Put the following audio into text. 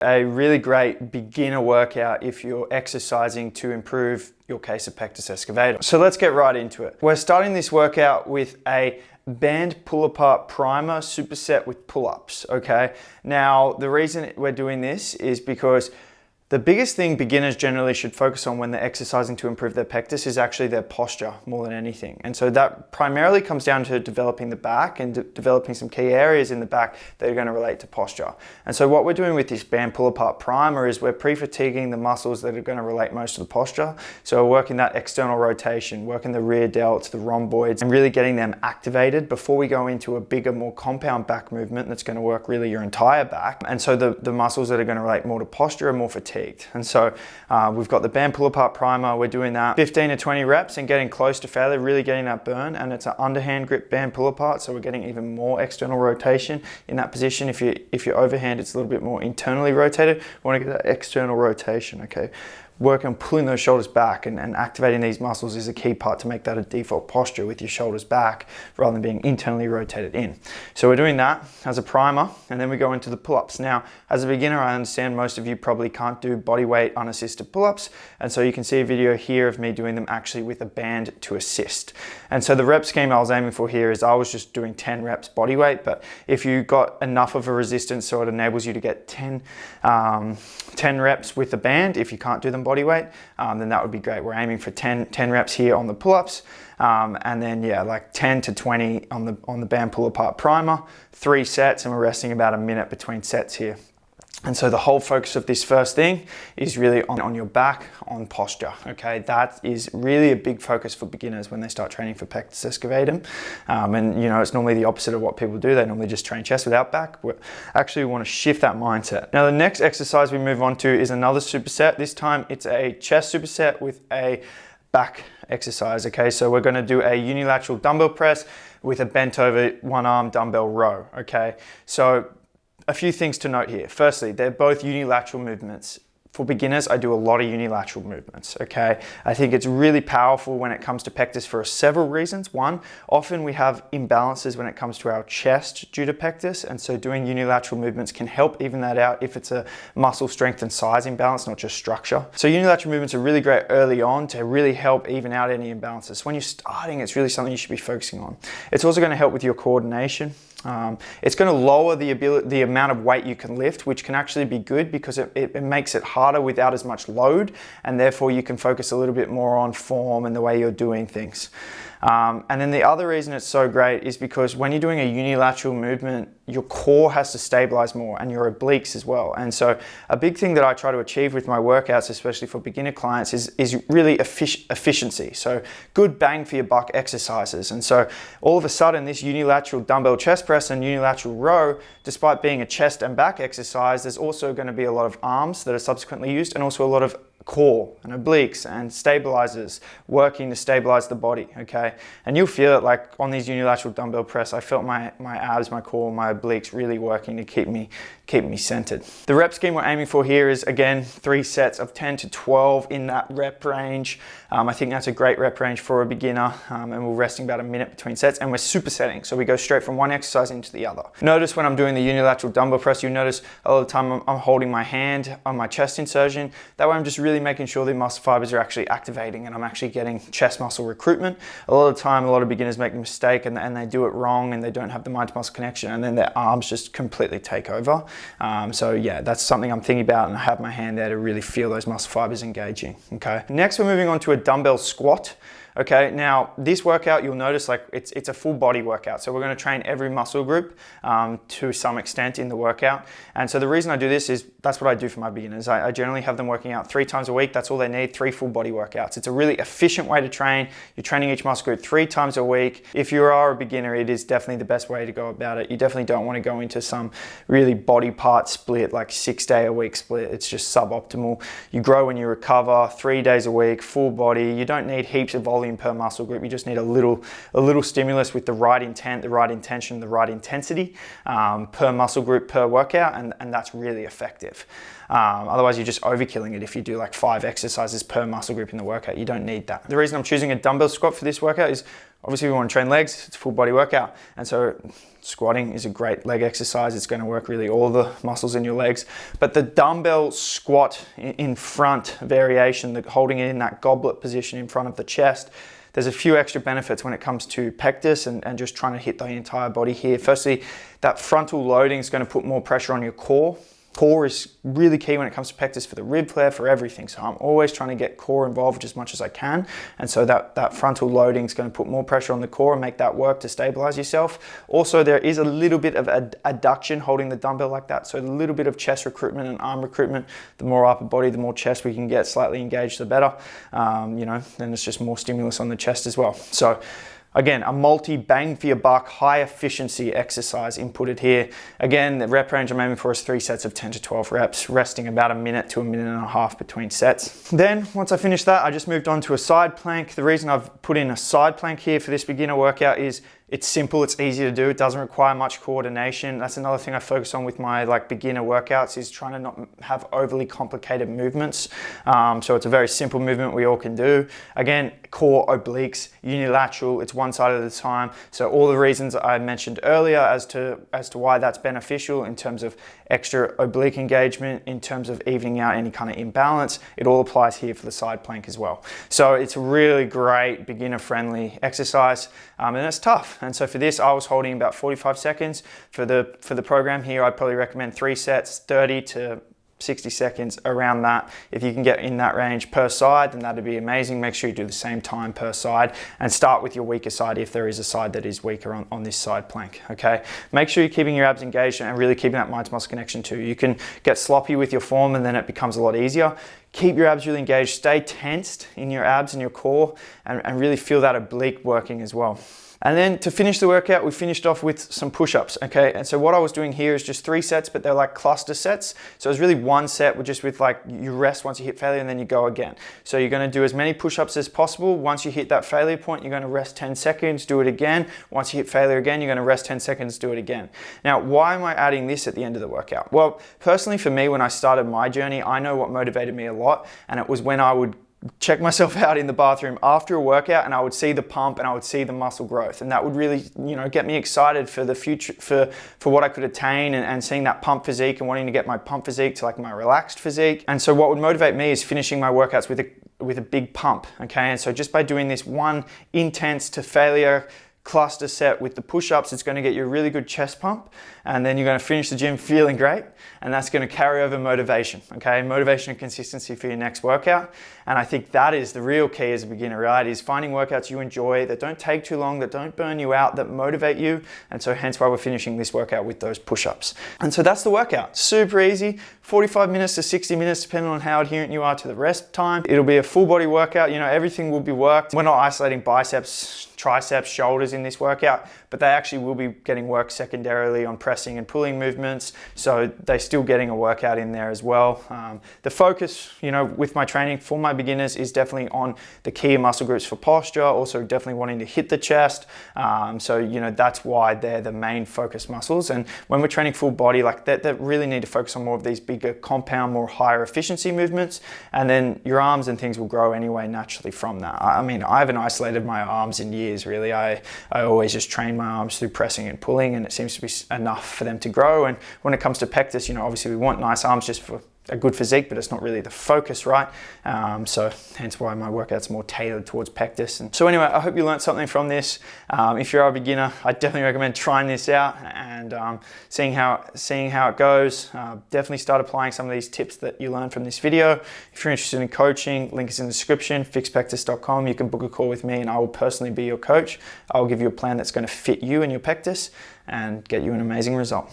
A really great beginner workout if you're exercising to improve your case of pectus excavatum. So let's get right into it. We're starting this workout with a band pull-apart primer superset with pull-ups, okay? Now, the reason we're doing this is because the biggest thing beginners generally should focus on when they're exercising to improve their pectus is actually their posture more than anything. And so that primarily comes down to developing the back and developing some key areas in the back that are going to relate to posture. And so what we're doing with this band pull-apart primer is we're pre-fatiguing the muscles that are going to relate most to the posture. So we're working that external rotation, working the rear delts, the rhomboids, and really getting them activated before we go into a bigger, more compound back movement that's going to work really your entire back. And so the muscles that are going to relate more to posture are more fatigued. And so we've got the band pull apart primer. We're doing that 15 to 20 reps and getting close to failure, really getting that burn. And it's an underhand grip band pull apart. So we're getting even more external rotation in that position. If you're overhand, it's a little bit more internally rotated. We want to get that external rotation, okay? Work on pulling those shoulders back and activating these muscles is a key part to make that a default posture with your shoulders back rather than being internally rotated in. So we're doing that as a primer, and then we go into the pull-ups. Now, as a beginner, I understand most of you probably can't do body weight unassisted pull-ups, and so you can see a video here of me doing them actually with a band to assist. And so the rep scheme I was aiming for here is I was just doing 10 reps body weight, but if you got enough of a resistance so it enables you to get 10 reps with the band, if you can't do them body weight, then that would be great. We're aiming for 10 reps here on the pull-ups, and then yeah, like 10 to 20 on the band pull-apart primer, 3 sets, and we're resting about a minute between sets here. And so the whole focus of this first thing is really on your back, on posture, okay? That is really a big focus for beginners when they start training for pectus excavatum. And you know, it's normally the opposite of what people do. They normally just train chest without back. We actually want to shift that mindset. Now the next exercise we move on to is another superset. This time it's a chest superset with a back exercise, okay? So we're gonna do a unilateral dumbbell press with a bent over one arm dumbbell row, okay? So a few things to note here. Firstly, they're both unilateral movements. For beginners, I do a lot of unilateral movements, okay? I think it's really powerful when it comes to pectus for several reasons. One, often we have imbalances when it comes to our chest due to pectus, and so doing unilateral movements can help even that out if it's a muscle strength and size imbalance, not just structure. So unilateral movements are really great early on to really help even out any imbalances. When you're starting, it's really something you should be focusing on. It's also going to help with your coordination. It's going to lower the amount of weight you can lift, which can actually be good because it makes it harder without as much load, and therefore you can focus a little bit more on form and the way you're doing things. And then the other reason it's so great is because when you're doing a unilateral movement, your core has to stabilize more and your obliques as well. And so a big thing that I try to achieve with my workouts, especially for beginner clients, is really efficiency. So good bang for your buck exercises. And so all of a sudden this unilateral dumbbell chest press and unilateral row, despite being a chest and back exercise, there's also going to be a lot of arms that are subsequently used and also a lot of core and obliques and stabilizers working to stabilize the body, okay? And you'll feel it like on these unilateral dumbbell press, I felt my abs, my core, my obliques really working to keep me centered. The rep scheme we're aiming for here is, again, 3 sets of 10 to 12 in that rep range. I think that's a great rep range for a beginner, and we're resting about a minute between sets, and we're supersetting, so we go straight from one exercise into the other. Notice when I'm doing the unilateral dumbbell press, you notice a lot of the time I'm holding my hand on my chest insertion. That way I'm just really making sure the muscle fibers are actually activating and I'm actually getting chest muscle recruitment. A lot of the time, a lot of beginners make a mistake and they do it wrong and they don't have the mind to muscle connection, and then their arms just completely take over. So yeah, that's something I'm thinking about, and I have my hand there to really feel those muscle fibers engaging, okay? Next, we're moving on to a dumbbell squat. Okay, now this workout, you'll notice like it's a full body workout. So we're going to train every muscle group to some extent in the workout. And so the reason I do this is that's what I do for my beginners. I generally have them working out 3 times a week. That's all they need, 3 full body workouts. It's a really efficient way to train. You're training each muscle group 3 times a week. If you are a beginner, it is definitely the best way to go about it. You definitely don't want to go into some really body part split, like 6-day-a-week split. It's just suboptimal. You grow when you recover, 3 days a week, full body. You don't need heaps of volume per muscle group. You just need a little stimulus with the right intent, the right intention, the right intensity per muscle group per workout, and that's really effective. Otherwise you're just overkilling it if you do like 5 exercises per muscle group in the workout. You don't need that. The reason I'm choosing a dumbbell squat for this workout is obviously we want to train legs, it's a full body workout. And so squatting is a great leg exercise. It's going to work really all the muscles in your legs. But the dumbbell squat in front variation, the holding it in that goblet position in front of the chest, there's a few extra benefits when it comes to pectus and just trying to hit the entire body here. Firstly, that frontal loading is going to put more pressure on your core. Core is really key when it comes to pectus for the rib flare, for everything. So I'm always trying to get core involved as much as I can. And so that frontal loading is going to put more pressure on the core and make that work to stabilize yourself. Also, there is a little bit of adduction holding the dumbbell like that. So a little bit of chest recruitment and arm recruitment. The more upper body, the more chest we can get slightly engaged, the better. Then it's just more stimulus on the chest as well. So again, a multi bang for your buck, high efficiency exercise inputted here. Again, the rep range I'm aiming for is 3 sets of 10 to 12 reps, resting about a minute to a minute and a half between sets. Then once I finished that, I just moved on to a side plank. The reason I've put in a side plank here for this beginner workout is it's simple, it's easy to do, it doesn't require much coordination. That's another thing I focus on with my beginner workouts, is trying to not have overly complicated movements. So it's a very simple movement we all can do. Again, core, obliques, unilateral, it's one side at a time. So all the reasons I mentioned earlier as to why that's beneficial in terms of extra oblique engagement, in terms of evening out any kind of imbalance, it all applies here for the side plank as well. So it's a really great beginner friendly exercise, and it's tough. And so for this, I was holding about 45 seconds. For the program here, I'd probably recommend 3 sets, 30 to 60 seconds, around that. If you can get in that range per side, then that'd be amazing. Make sure you do the same time per side and start with your weaker side if there is a side that is weaker on this side plank, okay? Make sure you're keeping your abs engaged and really keeping that mind to muscle connection too. You can get sloppy with your form and then it becomes a lot easier. Keep your abs really engaged, stay tensed in your abs and your core, and really feel that oblique working as well. And then to finish the workout, we finished off with some push-ups, okay? And so what I was doing here is just 3 sets, but they're like cluster sets. So it's really 1 set with you rest once you hit failure and then you go again. So you're gonna do as many push-ups as possible. Once you hit that failure point, you're gonna rest 10 seconds, do it again. Once you hit failure again, you're gonna rest 10 seconds, do it again. Now, why am I adding this at the end of the workout? Well, personally for me, when I started my journey, I know what motivated me a lot, and it was when I would check myself out in the bathroom after a workout and I would see the pump and I would see the muscle growth, and that would really get me excited for the future, for what I could attain, and seeing that pump physique and wanting to get my pump physique to my relaxed physique. And so what would motivate me is finishing my workouts with a big pump, okay? And so just by doing this one intense to failure cluster set with the push-ups, it's going to get you a really good chest pump, and then you're going to finish the gym feeling great, and that's going to carry over motivation, okay? Motivation and consistency for your next workout. And I think that is the real key as a beginner, right? Is finding workouts you enjoy, that don't take too long, that don't burn you out, that motivate you. And so hence why we're finishing this workout with those push-ups. And so that's the workout. Super easy, 45 minutes to 60 minutes, depending on how adherent you are to the rest time. It'll be a full body workout, everything will be worked. We're not isolating biceps, triceps, shoulders in this workout, but they actually will be getting work secondarily on pressing and pulling movements. So they're still getting a workout in there as well. The focus, with my training for my beginners is definitely on the key muscle groups for posture, also definitely wanting to hit the chest. That's why they're the main focus muscles. And when we're training full body, that really need to focus on more of these bigger compound, more higher efficiency movements. And then your arms and things will grow anyway naturally from that. I haven't isolated my arms in years, really. I always just train my arms through pressing and pulling, and it seems to be enough for them to grow. And when it comes to pectus, obviously we want nice arms just for a good physique, but it's not really the focus, right? So hence why my workout's more tailored towards pectus. And so anyway, I hope you learned something from this. If you're a beginner, I definitely recommend trying this out and seeing how it goes. Definitely start applying some of these tips that you learned from this video. If you're interested in coaching, link is in the description, fixpectus.com. You can book a call with me and I will personally be your coach. I will give you a plan that's going to fit you and your pectus and get you an amazing result.